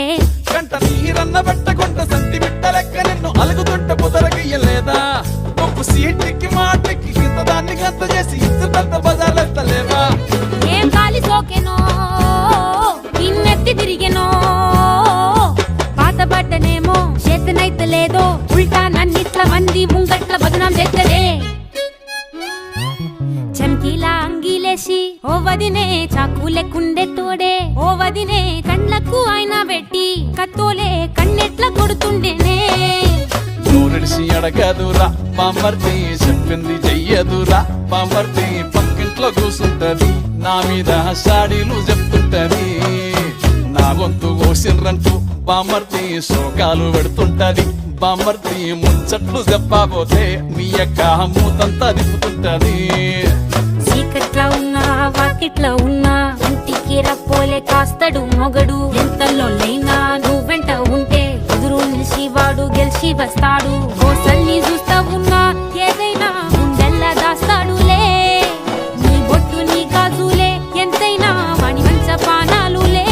కంట నీరన్న బట్టకుంట సంతి బిట్ట లెక్క నిన్ను అలుగుతుంట పుదరగయ్యలేదా ఒప్పు సీటికి మాటకి ఇంత దాన్ని గంత చేసి ఇద్దరు బజార్లెత్తలేవా ఏం కాలి సోకెనో ఇన్నెత్తి తిరిగెనో పాతబడ్డనేమో చేతనైతే లేదో ఉల్టా నన్నిట్ల మంది ముంగట్ల బదనాం చేస్తదే చమ్కీలా అంగిలేసి ఓ వదినే చాకులెక్కుండే తోడే ఓ వదినే కండ్లకు ఆయన పెట్టి కత్తోలే కన్నెట్ల కొడుతుండేనే నూరిడిసి అడగదురా బామర్ది చెప్పింది చెయ్యదురా బామర్ది పక్కింట్లో కూసుంటది నా మీద సాడీలు చెప్తుంటది నా గొంతు కోసిండ్రంటూ బామర్ది శోకాలు పెడుతుంటది బామర్ది ముచ్చట్లు చెప్పబోతే మీ యొక్క మూతంతా దిప్పుతుంటది చీకట్లా ఉన్నా వాకిట్లా ఉన్నా ఇంటికి రప్పోలే కాస్తడు మొగడు ఎంతలో లైనా నువ్వెంట ఉంటే ఎదురు నిలిచి వాడు గెలిచి వస్తాడు కోసల్ని చూస్తా ఉన్నా ఏదైనా గుండెల్లా దాస్తాడులే నీ బొట్టు నీ గాజులే ఎంతైనా వాణి మంచ పానాలులే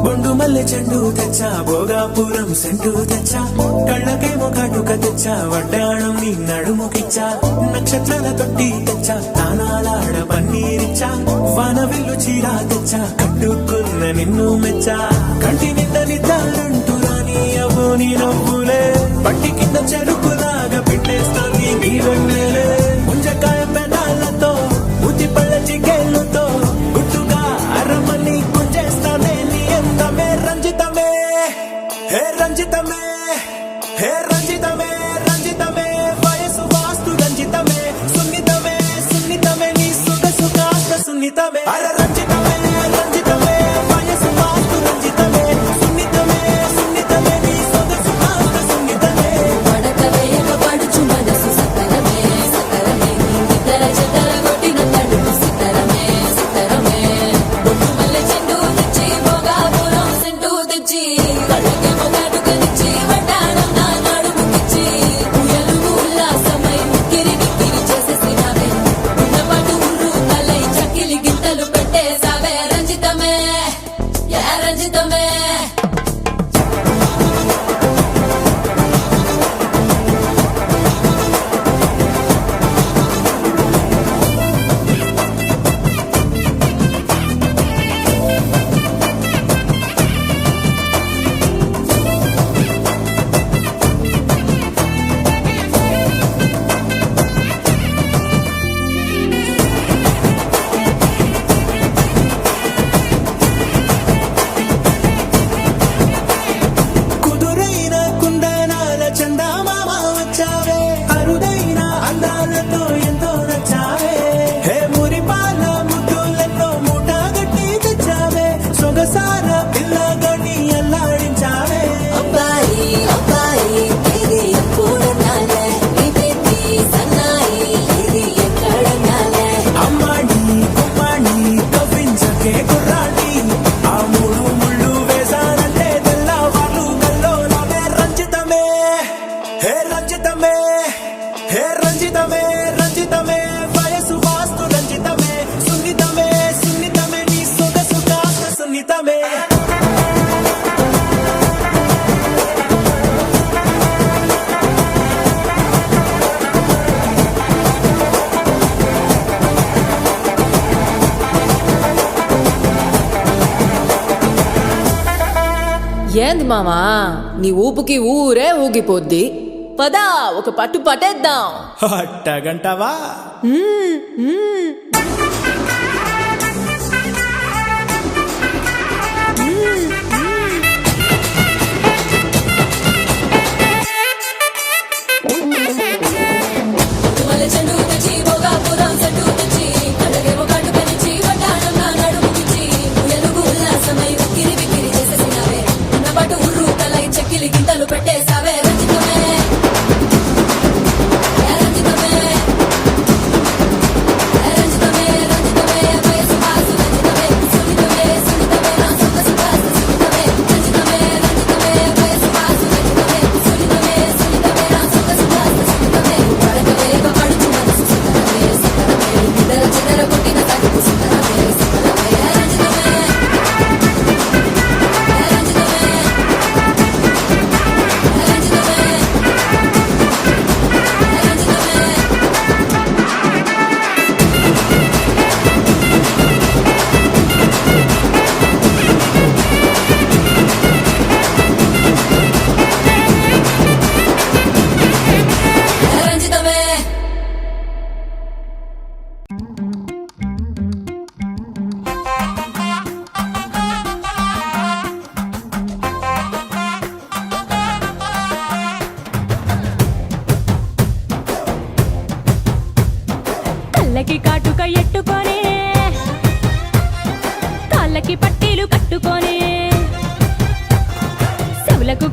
బొండు మల్లె చెండు తెచ్చా భోగాపురం సెంటు తెచ్చా కళ్ళకేమో కాటుక తెచ్చా వడ్డాణం నీ నడుముకిచ్చా నక్షత్రాల తొట్టి తెచ్చా తానాలాడ పన్నీరిచ్చా వాన వెల్లు చీర తెచ్చా కట్టుకున్న నిన్ను మెచ్చా కంటి నింద నిద్దారంటూ రాని అవో నీ నవ్వులే పట్టి కింద చెరుకులాగా పెట్టేస్తాంది నీ వెన్నెలే ముంజకాయ పెదాలతో ఉతి పళ్ళ చికెళ్ళుతో గుట్టుగా అరమని గుంజేస్తానే నీ అందమే రంజితమే హే రంజితమే హే రంజితమే రంజితమే వయసు వాస్తు రంజితమే సున్నితమే సున్నితమే నీ సొగసు కాస్త సున్నితమే అర రంజితమే రంజితమే వయసు వాస్తు రంజితమే సున్నితమే సున్నితమే నీ సొగసు కాస్త సున్నితమే పడుచు మనసు సకలమే సకలమే ఇతర జతర కొట్టిన తడుపు సితరమే సితరమే బొట్టు మల్లె చెండు తెచ్చి భోగాపురం సెంటు తెచ్చి కళ్ళకే మొగాటుక తెచ్చి వడ్డాణం నా నడుముకిచ్చి ఉయ్యలు ఉల్లాసమై కిరి కిరి చేసేసినావే ఉన్నపాటు ఉర్రు తలై చక్కిలి గింతలు పెట్ట ఏంది మామా నీ ఊపుకి ఊరే ఊగిపోద్ది పదా ఒక పట్టు పట్టేద్దాం అట్టగంటావా చెండు తెచ్చి భోగాపురం చెట్టు తెచ్చి కళ్ళకేమో కాటుక తెచ్చి వడ్డాణం నా నడుము తెచ్చి ఎలుగు ఉల్లాసమై ఉక్కిరి బిక్కిరి చేసేసినావే ఉన్న పాటు ఉర్రు తలై చెక్కిలి గింతలు పెట్టేసావే రంజితమే రంజితమే రంజితమే రంజితమే వయసు వాసు రంజితమే సునితమే సునితమే నా సొంత సుఖాసు సునితమే రంజితమే రంజితమే వయసు వాసు రంజితమే సునితమే సునితమే నా సొంత సుఖాసు సునితమే పడకవేగ పడుచు మనసు సుతరమే సుతరమే ఇద్దర చెదర కొట్టిన తడుపు సుతరమే సుతరమే రంజితమే రంజితమే రంజితమే కళ్ళకి కాటుక ఎట్టుకొని కాళ్ళకి పట్టీలు కట్టుకొని చెవులకు